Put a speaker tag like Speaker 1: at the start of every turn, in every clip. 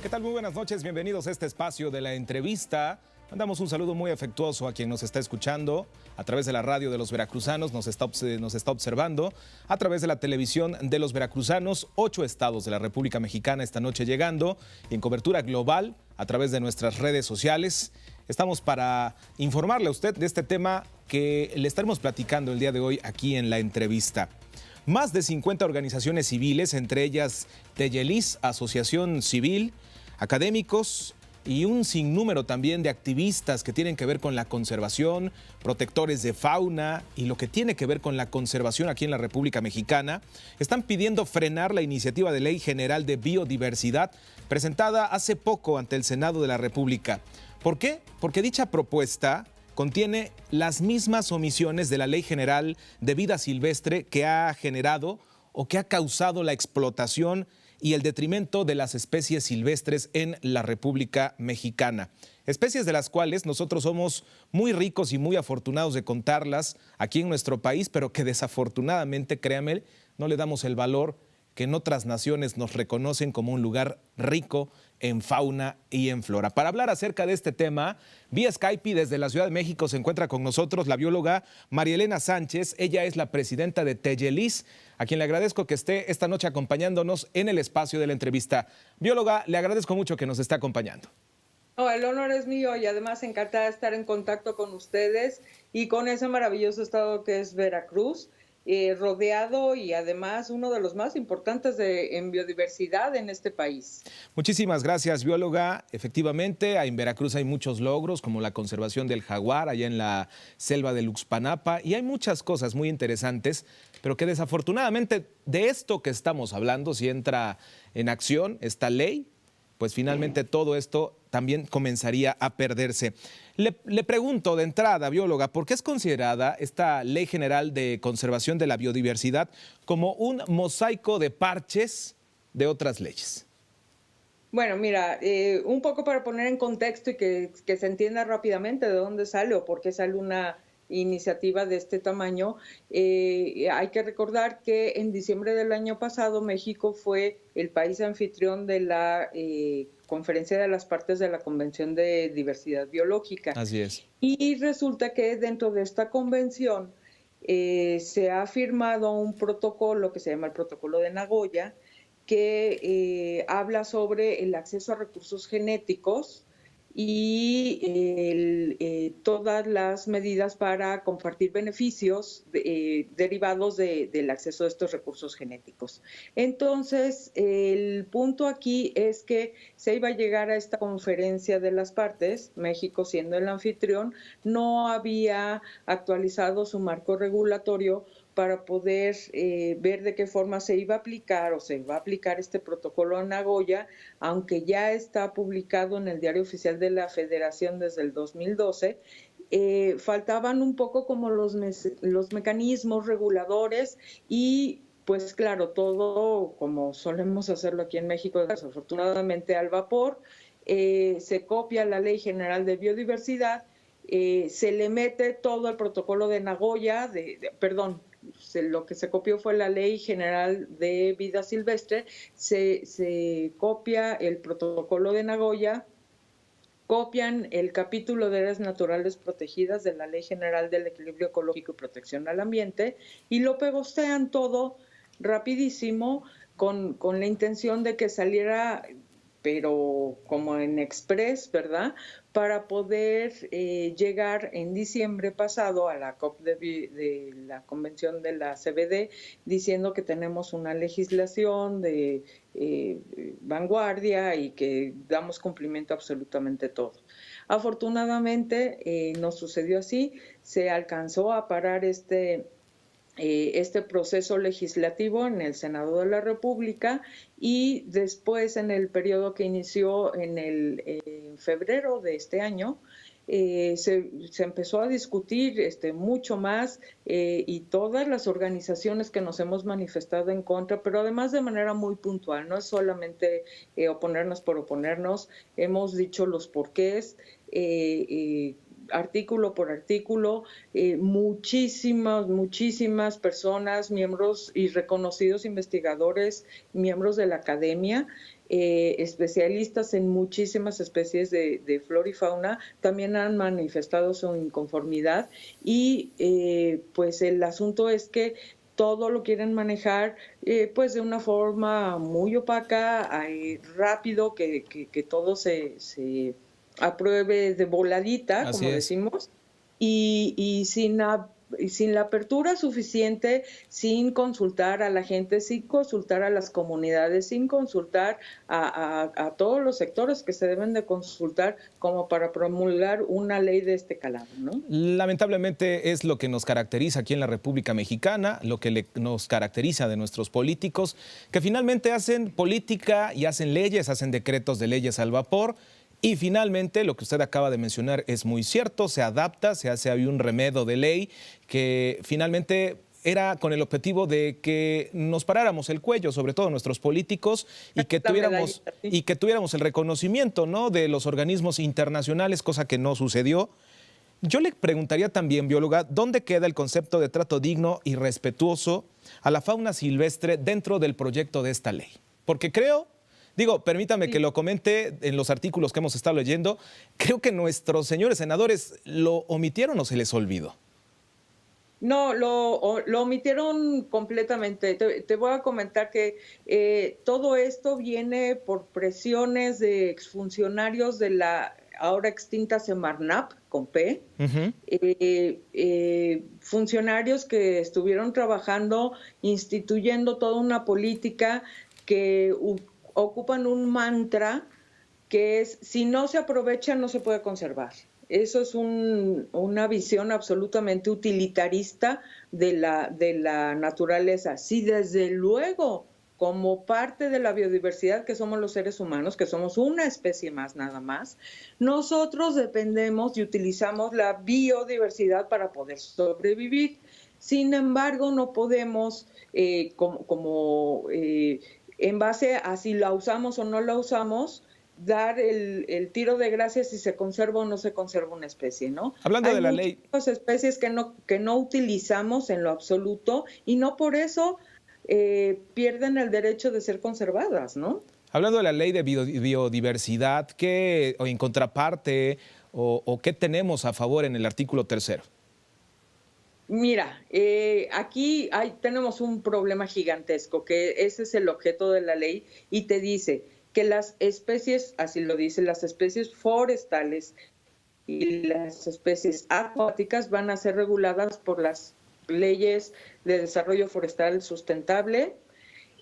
Speaker 1: ¿Qué tal? Muy buenas noches, bienvenidos a este espacio de la entrevista. Mandamos un saludo muy afectuoso a quien nos está escuchando a través de la radio de los veracruzanos, nos está observando a través de la televisión de los veracruzanos, 8 estados de la República Mexicana esta noche llegando y en cobertura global a través de nuestras redes sociales. Estamos para informarle a usted de este tema que le estaremos platicando el día de hoy aquí en la entrevista. Más de 50 organizaciones civiles, entre ellas Teyelis, Asociación Civil, académicos y un sinnúmero también de activistas que tienen que ver con la conservación, protectores de fauna y lo que tiene que ver con la conservación aquí en la República Mexicana, están pidiendo frenar la iniciativa de Ley General de Biodiversidad presentada hace poco ante el Senado de la República. ¿Por qué? Porque dicha propuesta contiene las mismas omisiones de la Ley General de Vida Silvestre que ha generado o que ha causado la explotación y el detrimento de las especies silvestres en la República Mexicana. Especies de las cuales nosotros somos muy ricos y muy afortunados de contarlas aquí en nuestro país, pero que desafortunadamente, créanme, no le damos el valor que en otras naciones nos reconocen como un lugar rico en fauna y en flora. Para hablar acerca de este tema, vía Skype desde la Ciudad de México se encuentra con nosotros la bióloga María Elena Sánchez. Ella es la presidenta de Teyelis, a quien le agradezco que esté esta noche acompañándonos en el espacio de la entrevista. Bióloga, le agradezco mucho que nos esté acompañando.
Speaker 2: No, el honor es mío y además encantada de estar en contacto con ustedes y con ese maravilloso estado que es Veracruz. Rodeado y además uno de los más importantes en biodiversidad en este país.
Speaker 1: Muchísimas gracias, bióloga. Efectivamente, en Veracruz hay muchos logros, como la conservación del jaguar allá en la selva de Luxpanapa, y hay muchas cosas muy interesantes, pero que desafortunadamente de esto que estamos hablando, si entra en acción esta ley, pues finalmente todo esto también comenzaría a perderse. Le pregunto de entrada, bióloga, ¿por qué es considerada esta Ley General de Conservación de la Biodiversidad como un mosaico de parches de otras leyes?
Speaker 2: Bueno, mira, un poco para poner en contexto y que se entienda rápidamente de dónde sale o por qué sale una iniciativa de este tamaño, hay que recordar que en diciembre del año pasado México fue el país anfitrión de la Conferencia de las Partes de la Convención de Diversidad Biológica.
Speaker 1: Así es.
Speaker 2: Y resulta que dentro de esta convención se ha firmado un protocolo que se llama el Protocolo de Nagoya, que habla sobre el acceso a recursos genéticos y todas las medidas para compartir beneficios derivados del acceso a estos recursos genéticos. Entonces, el punto aquí es que se iba a llegar a esta conferencia de las partes, México siendo el anfitrión, no había actualizado su marco regulatorio para poder ver de qué forma se iba a aplicar o se va a aplicar este protocolo en Nagoya, aunque ya está publicado en el Diario Oficial de la Federación desde el 2012, faltaban un poco como los mecanismos reguladores y pues claro, todo como solemos hacerlo aquí en México, desafortunadamente al vapor, se copia la Ley General de Biodiversidad, se le mete todo el protocolo de Nagoya, lo que se copió fue la Ley General de Vida Silvestre, se copia el protocolo de Nagoya, copian el capítulo de áreas naturales protegidas de la Ley General del Equilibrio Ecológico y Protección al Ambiente y lo pegostean todo rapidísimo con la intención de que saliera, pero como en express, ¿verdad?, para poder llegar en diciembre pasado a la COP de la Convención de la CBD, diciendo que tenemos una legislación de vanguardia y que damos cumplimiento a absolutamente todo. Afortunadamente no sucedió así, se alcanzó a parar este proceso legislativo en el Senado de la República y después en el periodo que inició en febrero de este año se empezó a discutir mucho más y todas las organizaciones que nos hemos manifestado en contra, pero además de manera muy puntual, no es solamente oponernos por oponernos, hemos dicho los porqués, artículo por artículo, muchísimas personas, miembros y reconocidos investigadores, miembros de la academia, especialistas en muchísimas especies de flora y fauna, también han manifestado su inconformidad y pues el asunto es que todo lo quieren manejar pues de una forma muy opaca, rápido, que todo se apruebe de voladita,
Speaker 1: Así
Speaker 2: como
Speaker 1: es.
Speaker 2: decimos, y sin la apertura suficiente, sin consultar a la gente, sin consultar a las comunidades, sin consultar a todos los sectores que se deben de consultar como para promulgar una ley de este calado, ¿no?
Speaker 1: Lamentablemente es lo que nos caracteriza aquí en la República Mexicana, lo que nos caracteriza de nuestros políticos, que finalmente hacen política y hacen leyes, hacen decretos de leyes al vapor. Y finalmente, lo que usted acaba de mencionar es muy cierto, se adapta, se hace ahí un remedio de ley que finalmente era con el objetivo de que nos paráramos el cuello, sobre todo nuestros políticos, y que tuviéramos el reconocimiento, ¿no?, de los organismos internacionales, cosa que no sucedió. Yo le preguntaría también, bióloga, ¿dónde queda el concepto de trato digno y respetuoso a la fauna silvestre dentro del proyecto de esta ley? Porque permítame que lo comente en los artículos que hemos estado leyendo, creo que nuestros señores senadores lo omitieron o se les olvidó.
Speaker 2: No, lo omitieron completamente. Te voy a comentar que todo esto viene por presiones de exfuncionarios de la ahora extinta Semarnap, con P, funcionarios que estuvieron trabajando, instituyendo toda una política que ocupan un mantra que es: si no se aprovecha, no se puede conservar. Eso es una visión absolutamente utilitarista de la naturaleza. Sí, desde luego, como parte de la biodiversidad que somos los seres humanos, que somos una especie más nada más, nosotros dependemos y utilizamos la biodiversidad para poder sobrevivir. Sin embargo, no podemos, en base a si la usamos o no la usamos, dar el tiro de gracia si se conserva o no se conserva una especie, ¿no?
Speaker 1: Hablando de la ley.
Speaker 2: Hay muchas especies que no utilizamos en lo absoluto y no por eso pierden el derecho de ser conservadas, ¿no?
Speaker 1: Hablando de la ley de biodiversidad, ¿qué o en contraparte o qué tenemos a favor en el artículo 3?
Speaker 2: Mira, aquí tenemos un problema gigantesco, que ese es el objeto de la ley y te dice que las especies, así lo dice, las especies forestales y las especies acuáticas van a ser reguladas por las leyes de desarrollo forestal sustentable,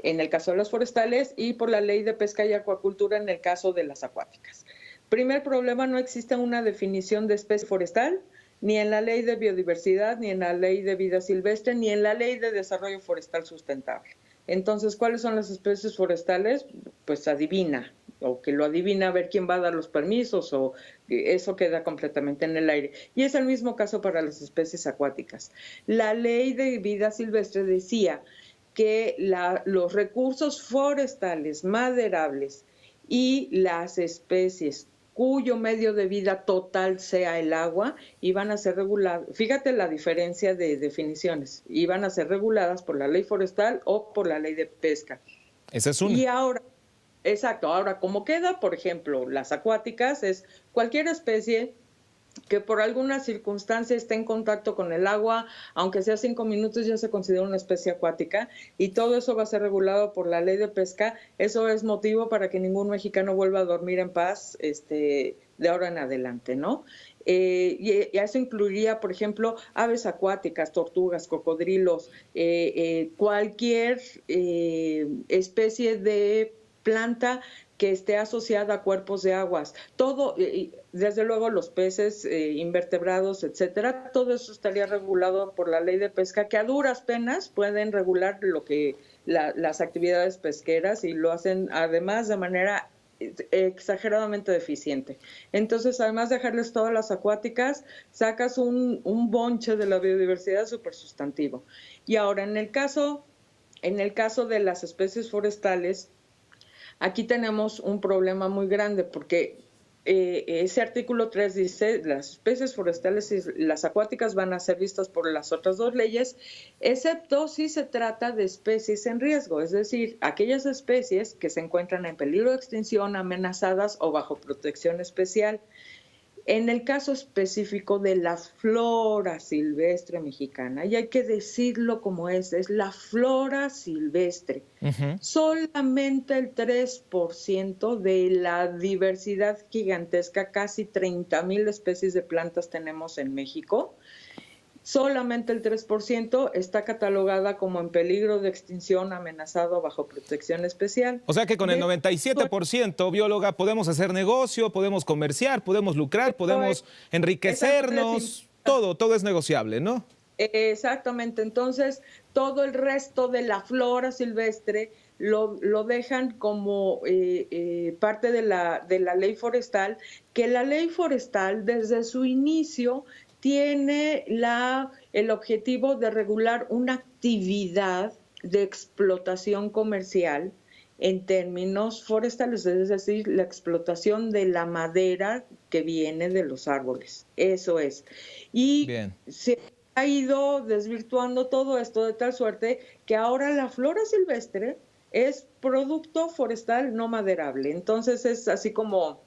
Speaker 2: en el caso de las forestales, y por la ley de pesca y acuacultura en el caso de las acuáticas. Primer problema: no existe una definición de especie forestal, ni en la ley de biodiversidad, ni en la ley de vida silvestre, ni en la ley de desarrollo forestal sustentable. Entonces, ¿cuáles son las especies forestales? Pues adivina, o que lo adivina a ver quién va a dar los permisos, o eso queda completamente en el aire. Y es el mismo caso para las especies acuáticas. La ley de vida silvestre decía que los recursos forestales maderables y las especies cuyo medio de vida total sea el agua, iban a ser reguladas. Fíjate la diferencia de definiciones. Iban a ser reguladas por la ley forestal o por la ley de pesca.
Speaker 1: Esa es una.
Speaker 2: Y ahora, exacto, ahora como queda, por ejemplo, las acuáticas, es cualquier especie que por alguna circunstancia esté en contacto con el agua, aunque sea 5 minutos, ya se considera una especie acuática, y todo eso va a ser regulado por la ley de pesca. Eso es motivo para que ningún mexicano vuelva a dormir en paz de ahora en adelante, ¿no? Y eso incluiría, por ejemplo, aves acuáticas, tortugas, cocodrilos, cualquier especie de planta que esté asociada a cuerpos de aguas. Todo, desde luego los peces, invertebrados, etcétera, todo eso estaría regulado por la ley de pesca, que a duras penas pueden regular las actividades pesqueras, y lo hacen además de manera exageradamente deficiente. Entonces, además de dejarles todas las acuáticas, sacas un bonche de la biodiversidad súper sustantivo. Y ahora, en el caso de las especies forestales, aquí tenemos un problema muy grande, porque ese artículo 3 dice, las especies forestales y las acuáticas van a ser vistas por las otras dos leyes, excepto si se trata de especies en riesgo, es decir, aquellas especies que se encuentran en peligro de extinción, amenazadas o bajo protección especial. En el caso específico de la flora silvestre mexicana, y hay que decirlo como es la flora silvestre. Solamente el 3% de la diversidad gigantesca, casi 30,000 especies de plantas tenemos en México, solamente el 3% está catalogada como en peligro de extinción, amenazado bajo protección especial.
Speaker 1: O sea que con el 97%, bióloga, podemos hacer negocio, podemos comerciar, podemos lucrar, podemos enriquecernos, todo es negociable, ¿no?
Speaker 2: Exactamente, entonces todo el resto de la flora silvestre lo dejan como parte de la ley forestal, que la ley forestal desde su inicio tiene el objetivo de regular una actividad de explotación comercial en términos forestales, es decir, la explotación de la madera que viene de los árboles. Eso es. Y se ha ido desvirtuando todo esto de tal suerte que ahora la flora silvestre es producto forestal no maderable. Entonces es así como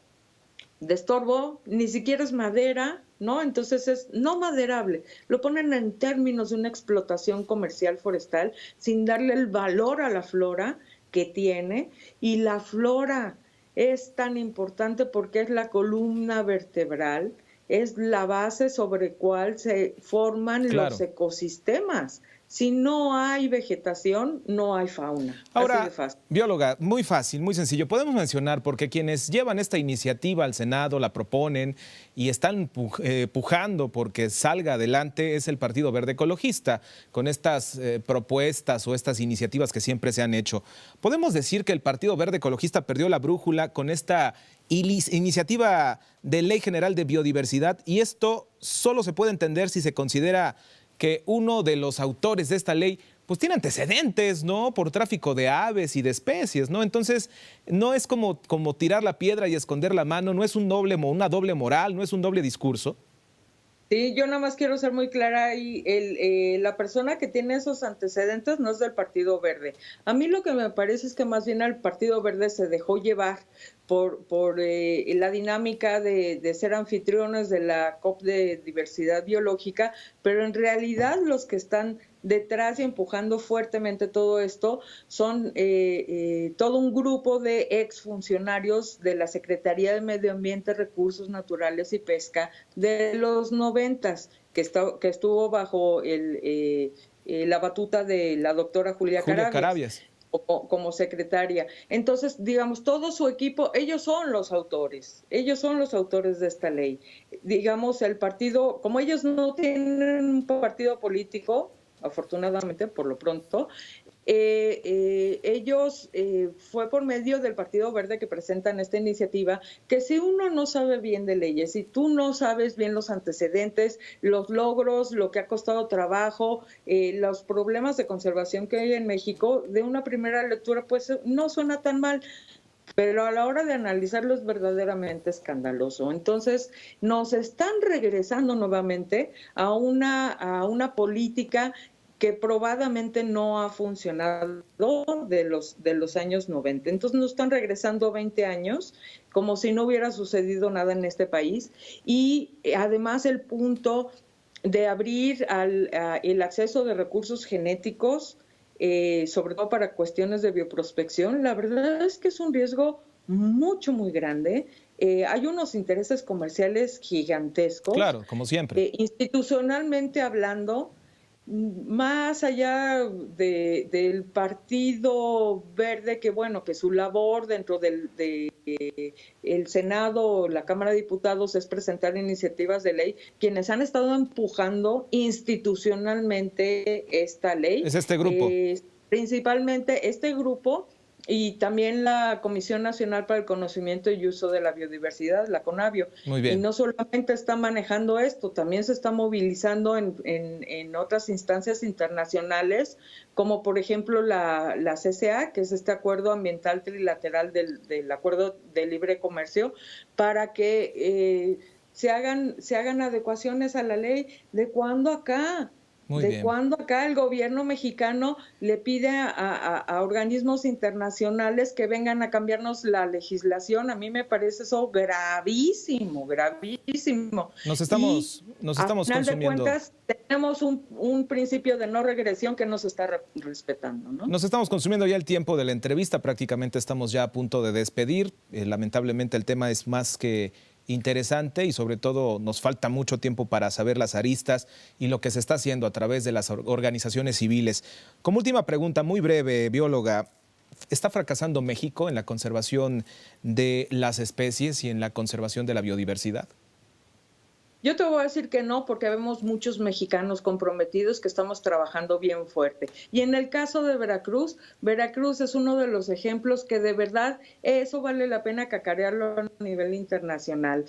Speaker 2: de estorbo, ni siquiera es madera, ¿no? Entonces es no maderable. Lo ponen en términos de una explotación comercial forestal sin darle el valor a la flora que tiene. Y la flora es tan importante porque es la columna vertebral, es la base sobre cual se forman los ecosistemas. Si no hay vegetación, no hay fauna.
Speaker 1: Ahora,
Speaker 2: así de fácil.
Speaker 1: Bióloga, muy fácil, muy sencillo. Podemos mencionar, porque quienes llevan esta iniciativa al Senado, la proponen y están pujando porque salga adelante, es el Partido Verde Ecologista, con estas propuestas o estas iniciativas que siempre se han hecho. ¿Podemos decir que el Partido Verde Ecologista perdió la brújula con esta iniciativa de Ley General de Biodiversidad? Y esto solo se puede entender si se considera que uno de los autores de esta ley pues tiene antecedentes, ¿no? Por tráfico de aves y de especies, ¿no? Entonces, no es como tirar la piedra y esconder la mano, no es una doble moral, no es un doble discurso.
Speaker 2: Sí, yo nada más quiero ser muy clara y la persona que tiene esos antecedentes no es del Partido Verde. A mí lo que me parece es que más bien al Partido Verde se dejó llevar por la dinámica de ser anfitriones de la COP de diversidad biológica, pero en realidad los que están detrás y empujando fuertemente todo esto son todo un grupo de exfuncionarios de la Secretaría de Medio Ambiente, Recursos Naturales y Pesca de los 90s, que estuvo bajo la batuta de la doctora Julia Carabias. Como secretaria. Entonces, digamos, todo su equipo, ellos son los autores de esta ley. Digamos, el partido, como ellos no tienen un partido político, afortunadamente, por lo pronto, ellos fue por medio del Partido Verde que presentan esta iniciativa, que si uno no sabe bien de leyes, si tú no sabes bien los antecedentes, los logros, lo que ha costado trabajo, los problemas de conservación que hay en México, de una primera lectura pues no suena tan mal, pero a la hora de analizarlo es verdaderamente escandaloso. Entonces nos están regresando nuevamente a una política que probadamente no ha funcionado de los años 90. Entonces nos están regresando 20 años, como si no hubiera sucedido nada en este país. Y además el punto de abrir el acceso de recursos genéticos, sobre todo para cuestiones de bioprospección, la verdad es que es un riesgo muy grande. Hay unos intereses comerciales gigantescos.
Speaker 1: Claro, como siempre.
Speaker 2: Institucionalmente hablando, más allá del Partido Verde, que bueno, que su labor dentro del el Senado, la Cámara de Diputados es presentar iniciativas de ley, quienes han estado empujando institucionalmente esta ley.
Speaker 1: Es este grupo.
Speaker 2: Principalmente este grupo y también la Comisión Nacional para el Conocimiento y Uso de la Biodiversidad, la CONABIO.
Speaker 1: Muy bien.
Speaker 2: Y no solamente está manejando esto, también se está movilizando en otras instancias internacionales, como por ejemplo la CCA, que es este acuerdo ambiental trilateral del Acuerdo de Libre Comercio, para que se hagan adecuaciones a la ley. ¿De cuándo acá?
Speaker 1: Muy
Speaker 2: ¿De
Speaker 1: bien.
Speaker 2: cuándo acá el gobierno mexicano le pide a organismos internacionales que vengan a cambiarnos la legislación? A mí me parece eso gravísimo, gravísimo.
Speaker 1: Nos estamos
Speaker 2: Al final de
Speaker 1: consumiendo.
Speaker 2: cuentas, tenemos un principio de no regresión que no se está respetando, ¿no?
Speaker 1: Nos estamos consumiendo ya el tiempo de la entrevista, prácticamente estamos ya a punto de despedir. Lamentablemente el tema es más que interesante y sobre todo nos falta mucho tiempo para saber las aristas y lo que se está haciendo a través de las organizaciones civiles. Como última pregunta, muy breve, bióloga, ¿está fracasando México en la conservación de las especies y en la conservación de la biodiversidad?
Speaker 2: Yo te voy a decir que no, porque vemos muchos mexicanos comprometidos que estamos trabajando bien fuerte. Y en el caso de Veracruz, Veracruz es uno de los ejemplos que de verdad eso vale la pena cacarearlo a nivel internacional.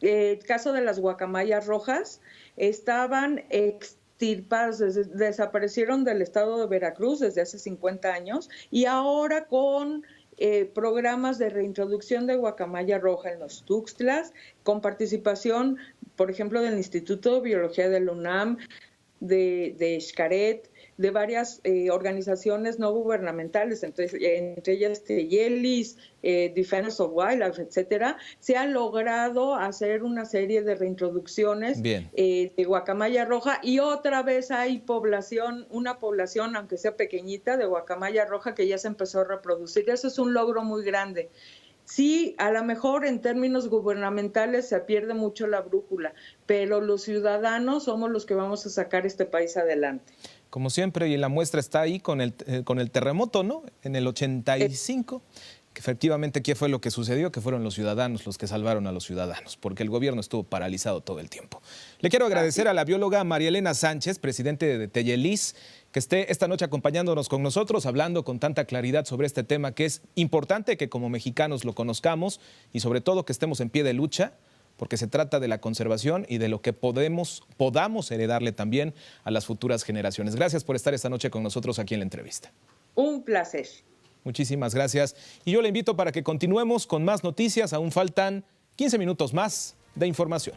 Speaker 2: El caso de las guacamayas rojas estaban extirpadas, desaparecieron del estado de Veracruz desde hace 50 años y ahora con programas de reintroducción de guacamaya roja en los Tuxtlas, con participación, por ejemplo, del Instituto de Biología de la UNAM, de Xcaret, de varias organizaciones no gubernamentales, entre ellas Teyelis, Defense of Wildlife, etcétera, se ha logrado hacer una serie de reintroducciones de guacamaya roja y otra vez hay una población, aunque sea pequeñita, de guacamaya roja que ya se empezó a reproducir. Eso es un logro muy grande. Sí, a lo mejor en términos gubernamentales se pierde mucho la brújula, pero los ciudadanos somos los que vamos a sacar este país adelante.
Speaker 1: Como siempre, y la muestra está ahí con el terremoto, ¿no? En el 85, que efectivamente, ¿qué fue lo que sucedió? Que fueron los ciudadanos los que salvaron a los ciudadanos, porque el gobierno estuvo paralizado todo el tiempo. Le quiero agradecer a la bióloga María Elena Sánchez, presidente de Teyelis, que esté esta noche acompañándonos con nosotros, hablando con tanta claridad sobre este tema que es importante que como mexicanos lo conozcamos y sobre todo que estemos en pie de lucha, porque se trata de la conservación y de lo que podamos heredarle también a las futuras generaciones. Gracias por estar esta noche con nosotros aquí en la entrevista.
Speaker 2: Un placer.
Speaker 1: Muchísimas gracias. Y yo le invito para que continuemos con más noticias. Aún faltan 15 minutos más de información.